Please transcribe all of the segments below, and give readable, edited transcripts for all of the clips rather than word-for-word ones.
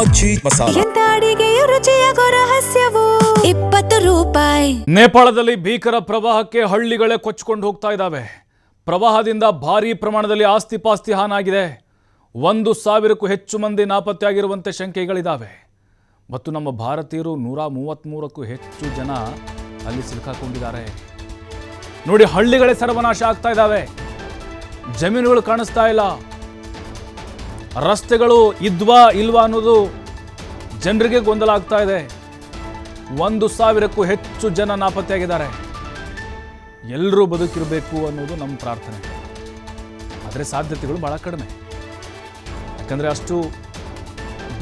ಮಜ್ಜಿ ಮಸಾಲ. ಎಂತ ಅಡಿಗೆಯ ರುಚಿಯಾಗೋ ರಹಸ್ಯವು 20 ರೂಪಾಯಿ. ನೇಪಾಳದಲ್ಲಿ ಭೀಕರ ಪ್ರವಾಹಕ್ಕೆ ಹಳ್ಳಿಗಳೇ ಕೊಚ್ಚಿಕೊಂಡು ಹೋಗ್ತಾ ಇದ್ದಾವೆ. ಪ್ರವಾಹದಿಂದ ಭಾರೀ ಪ್ರಮಾಣದಲ್ಲಿ ಆಸ್ತಿ ಪಾಸ್ತಿ ಹಾನಾಗಿದೆ. 1,000ಕ್ಕೂ ಹೆಚ್ಚು ಮಂದಿ ನಾಪತ್ತೆಯಾಗಿರುವಂತೆ ಶಂಕೆಗಳಿದ್ದಾವೆ. ಮತ್ತು ನಮ್ಮ ಭಾರತೀಯರು 133ಕ್ಕೂ ಹೆಚ್ಚು ಜನ ಅಲ್ಲಿ ಸಿಲುಕಾಕೊಂಡಿದ್ದಾರೆ. ನೋಡಿ, ಹಳ್ಳಿಗಳೇ ಸರ್ವನಾಶ ಆಗ್ತಾ ಇದ್ದಾವೆ. ಜಮೀನುಗಳು ಕಾಣಿಸ್ತಾ ಇಲ್ಲ, ರಸ್ತೆಗಳು ಇದ್ವಾ ಇಲ್ವಾ ಅನ್ನೋದು ಜನರಿಗೆ ಗೊಂದಲ ಆಗ್ತಾ ಇದೆ. 1,000ಕ್ಕೂ ಹೆಚ್ಚು ಜನ ನಾಪತ್ತೆಯಾಗಿದ್ದಾರೆ. ಎಲ್ಲರೂ ಬದುಕಿರಬೇಕು ಅನ್ನೋದು ನಮ್ಮ ಪ್ರಾರ್ಥನೆ. ಆದರೆ ಸಾಧ್ಯತೆಗಳು ಬಹಳ ಕಡಿಮೆ. ಯಾಕಂದರೆ ಅಷ್ಟು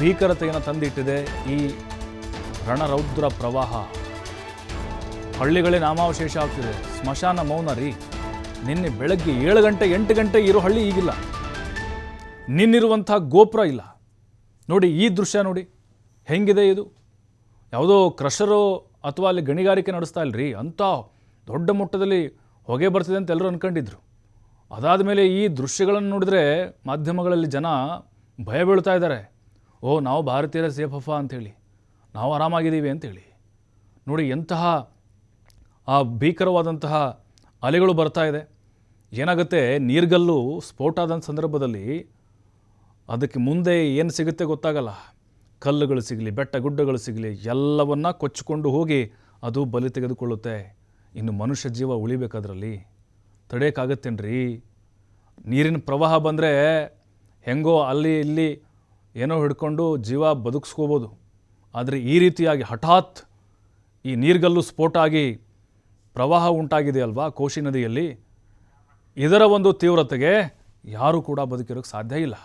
ಭೀಕರತೆಯನ್ನು ತಂದಿಟ್ಟಿದೆ ಈ ರಣರೌದ್ರ ಪ್ರವಾಹ. ಹಳ್ಳಿಗಳೇ ನಾಮಾವಶೇಷ ಆಗ್ತಿದೆ. ಸ್ಮಶಾನ ಮೌನ ರೀ. ನಿನ್ನೆ ಬೆಳಗ್ಗೆ 7 ಗಂಟೆ 8 ಗಂಟೆ ಇರೋ ಹಳ್ಳಿ ಈಗಿಲ್ಲ. ನಿನ್ನಿರುವಂಥ ಗೋಪುರ ಇಲ್ಲ. ನೋಡಿ, ಈ ದೃಶ್ಯ ನೋಡಿ ಹೆಂಗಿದೆ ಇದು. ಯಾವುದೋ ಕ್ರಷರು ಅಥವಾ ಅಲ್ಲಿ ಗಣಿಗಾರಿಕೆ ನಡೆಸ್ತಾ ಇಲ್ಲರಿ, ಅಂಥ ದೊಡ್ಡ ಮಟ್ಟದಲ್ಲಿ ಹೊಗೆ ಬರ್ತಿದೆ ಅಂತ ಎಲ್ಲರೂ ಅಂದ್ಕೊಂಡಿದ್ರು. ಅದಾದ ಮೇಲೆ ಈ ದೃಶ್ಯಗಳನ್ನು ನೋಡಿದ್ರೆ ಮಾಧ್ಯಮಗಳಲ್ಲಿ ಜನ ಭಯ ಬೀಳ್ತಾ ಇದ್ದಾರೆ. ಓ, ನಾವು ಭಾರತೀಯರ ಸೇಫಫ ಅಂಥೇಳಿ, ನಾವು ಆರಾಮಾಗಿದ್ದೀವಿ ಅಂಥೇಳಿ. ನೋಡಿ, ಎಂತಹ ಆ ಭೀಕರವಾದಂತಹ ಅಲೆಗಳು ಬರ್ತಾ ಇದೆ. ಏನಾಗುತ್ತೆ, ನೀರ್ಗಲ್ಲು ಸ್ಫೋಟ ಆದಂಥ ಸಂದರ್ಭದಲ್ಲಿ ಅದಕ್ಕೆ ಮುಂದೆ ಏನು ಸಿಗುತ್ತೆ ಗೊತ್ತಾಗಲ್ಲ. ಕಲ್ಲುಗಳು ಸಿಗಲಿ, ಬೆಟ್ಟ ಗುಡ್ಡಗಳು ಸಿಗಲಿ, ಎಲ್ಲವನ್ನ ಕೊಚ್ಚಿಕೊಂಡು ಹೋಗಿ ಅದು ಬಲಿ ತೆಗೆದುಕೊಳ್ಳುತ್ತೆ. ಇನ್ನು ಮನುಷ್ಯ ಜೀವ ಉಳಿಬೇಕಾದ್ರಲ್ಲಿ ತಡೆಯೋಕ್ಕಾಗತ್ತೇನ್ರಿ? ನೀರಿನ ಪ್ರವಾಹ ಬಂದರೆ ಹೆಂಗೋ ಅಲ್ಲಿ ಇಲ್ಲಿ ಏನೋ ಹಿಡ್ಕೊಂಡು ಜೀವ ಬದುಕಿಸ್ಕೋಬೋದು. ಆದರೆ ಈ ರೀತಿಯಾಗಿ ಹಠಾತ್ ಈ ನೀರ್ಗಲ್ಲು ಸ್ಫೋಟ ಆಗಿ ಪ್ರವಾಹ ಉಂಟಾಗಿದೆ ಅಲ್ವಾ ಕೋಶಿ ನದಿಯಲ್ಲಿ, ಇದರ ಒಂದು ತೀವ್ರತೆಗೆ ಯಾರೂ ಕೂಡ ಬದುಕಿರೋಕ್ಕೆ ಸಾಧ್ಯ ಇಲ್ಲ.